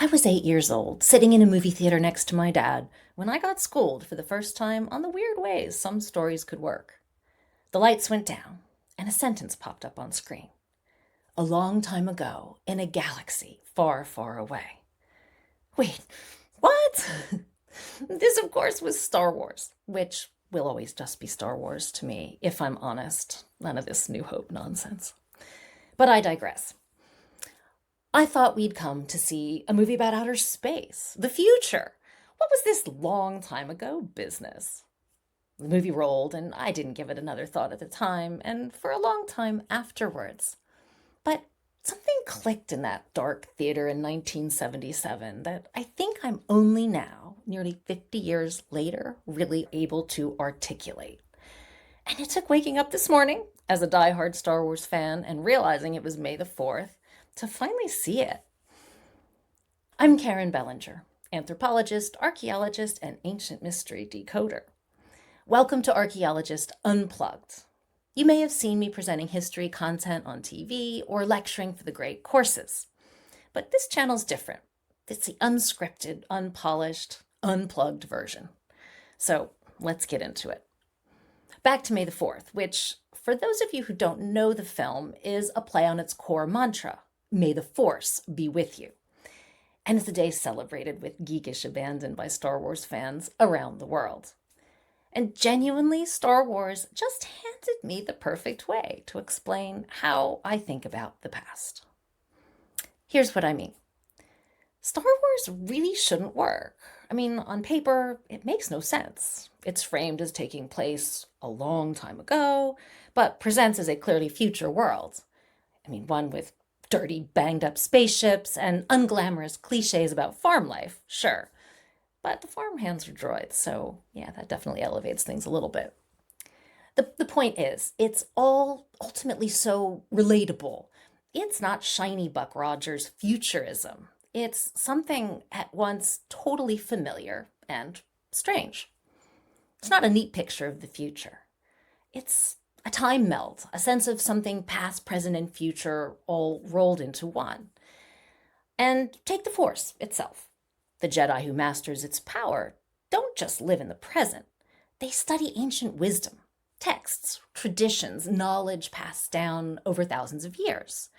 I was 8 years old, sitting in a movie theater next to my dad, when I got schooled for the first time on the weird ways some stories could work. The lights went down, and a sentence popped up on screen. A long time ago, in a galaxy far, far away. Wait, what? This, of course, was Star Wars, which will always just be Star Wars to me, if I'm honest. None of this New Hope nonsense. But I digress. I thought we'd come to see a movie about outer space, the future. What was this long time ago business? The movie rolled, and I didn't give it another thought at the time, and for a long time afterwards. But something clicked in that dark theater in 1977 that I think I'm only now, nearly 50 years later, really able to articulate. And it took waking up this morning as a diehard Star Wars fan and realizing it was May the 4th to finally see it. I'm Karen Bellinger, anthropologist, archaeologist, and ancient mystery decoder. Welcome to Archaeologist Unplugged. You may have seen me presenting history content on TV or lecturing for the great courses. But this channel's different. It's the unscripted, unpolished, unplugged version. So let's get into it. Back to May the 4th, which, for those of you who don't know the film, is a play on its core mantra, May the Force be with you. And it's a day celebrated with geekish abandon by Star Wars fans around the world. And genuinely, Star Wars just handed me the perfect way to explain how I think about the past. Here's what I mean. Star Wars really shouldn't work. I mean, on paper, it makes no sense. It's framed as taking place a long time ago, but presents as a clearly future world. I mean, one with dirty, banged-up spaceships and unglamorous cliches about farm life, sure. But the farmhands are droids, so yeah, that definitely elevates things a little bit. The point is, it's all ultimately so relatable. It's not shiny Buck Rogers futurism. It's something at once totally familiar and strange. It's not a neat picture of the future. It's a time meld, a sense of something past, present, and future all rolled into one. And take the Force itself. The Jedi who masters its power don't just live in the present. They study ancient wisdom, texts, traditions, knowledge passed down over thousands of years,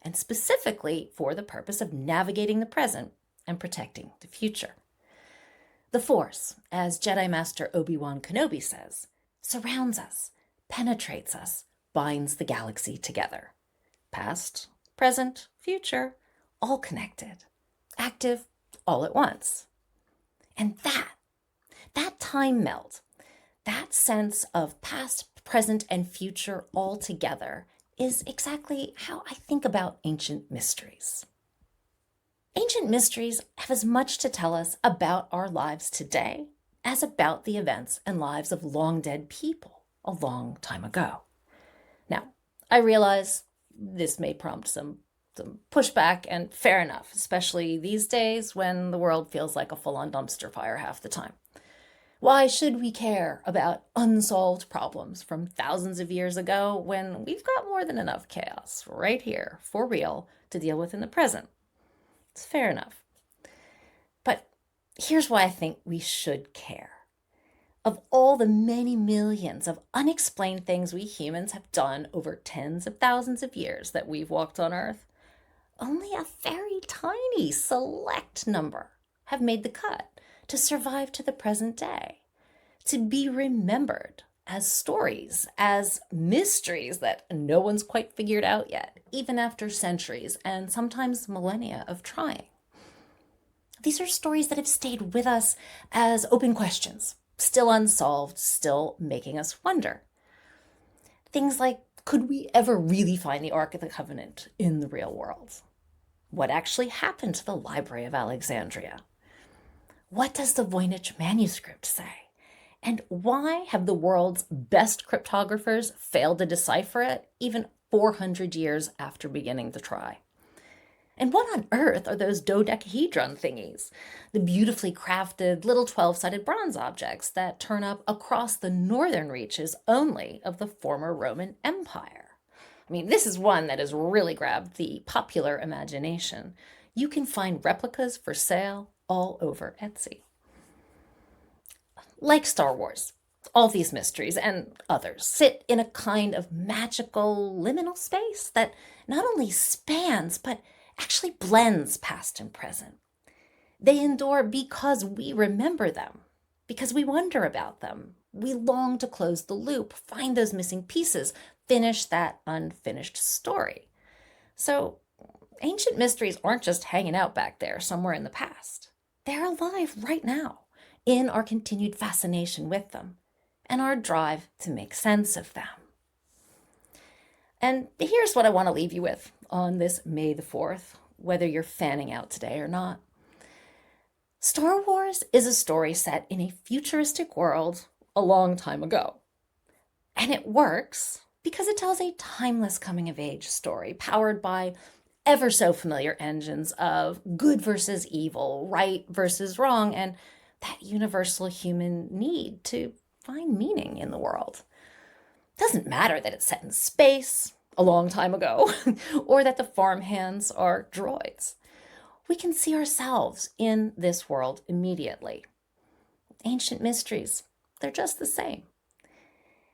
and specifically for the purpose of navigating the present and protecting the future. The Force, as Jedi Master Obi-Wan Kenobi says, surrounds us, penetrates us, binds the galaxy together. Past, present, future, all connected, active, all at once. And that time meld, that sense of past, present, and future all together is exactly how I think about ancient mysteries. Ancient mysteries have as much to tell us about our lives today as about the events and lives of long dead people a long time ago. Now, I realize this may prompt some pushback, and fair enough, especially these days when the world feels like a full-on dumpster fire half the time. Why should we care about unsolved problems from thousands of years ago when we've got more than enough chaos right here, for real, to deal with in the present? It's fair enough. But here's why I think we should care. Of all the many millions of unexplained things we humans have done over tens of thousands of years that we've walked on Earth, only a very tiny, select number have made the cut to survive to the present day, to be remembered as stories, as mysteries that no one's quite figured out yet, even after centuries and sometimes millennia of trying. These are stories that have stayed with us as open questions, still unsolved, still making us wonder. Things like, could we ever really find the Ark of the Covenant in the real world? What actually happened to the Library of Alexandria? What does the Voynich Manuscript say? And why have the world's best cryptographers failed to decipher it even 400 years after beginning to try? And what on earth are those dodecahedron thingies? The beautifully crafted little 12-sided bronze objects that turn up across the northern reaches only of the former Roman Empire. I mean, this is one that has really grabbed the popular imagination. You can find replicas for sale all over Etsy. Like Star Wars, all these mysteries and others sit in a kind of magical liminal space that not only spans but actually blends past and present. They endure because we remember them, because we wonder about them. We long to close the loop, find those missing pieces, finish that unfinished story. So, ancient mysteries aren't just hanging out back there somewhere in the past. They're alive right now in our continued fascination with them and our drive to make sense of them. And here's what I want to leave you with on this May the 4th, whether you're fanning out today or not. Star Wars is a story set in a futuristic world a long time ago. And it works because it tells a timeless coming-of-age story powered by ever so familiar engines of good versus evil, right versus wrong, and that universal human need to find meaning in the world. It doesn't matter that it's set in space a long time ago, or that the farmhands are droids. We can see ourselves in this world immediately. Ancient mysteries, they're just the same.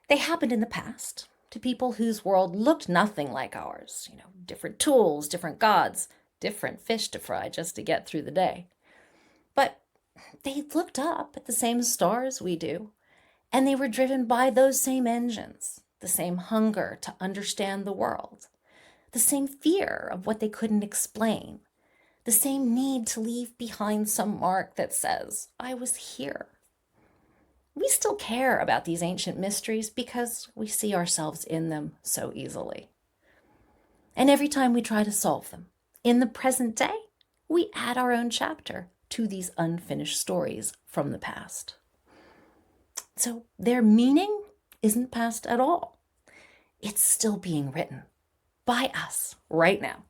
They happened in the past to people whose world looked nothing like ours. Different tools, different gods, different fish to fry just to get through the day. But they looked up at the same stars we do, and they were driven by those same engines, the same hunger to understand the world, the same fear of what they couldn't explain, the same need to leave behind some mark that says, I was here. We still care about these ancient mysteries because we see ourselves in them so easily. And every time we try to solve them, in the present day, we add our own chapter to these unfinished stories from the past. So their meaning isn't past at all. It's still being written by us right now.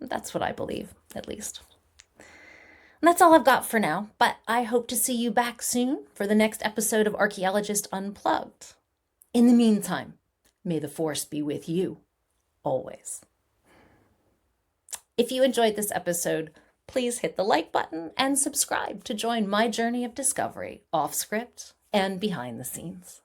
That's what I believe, at least. And that's all I've got for now, but I hope to see you back soon for the next episode of Archaeologist Unplugged. In the meantime, may the Force be with you, always. If you enjoyed this episode, please hit the like button and subscribe to join my journey of discovery off script and behind the scenes.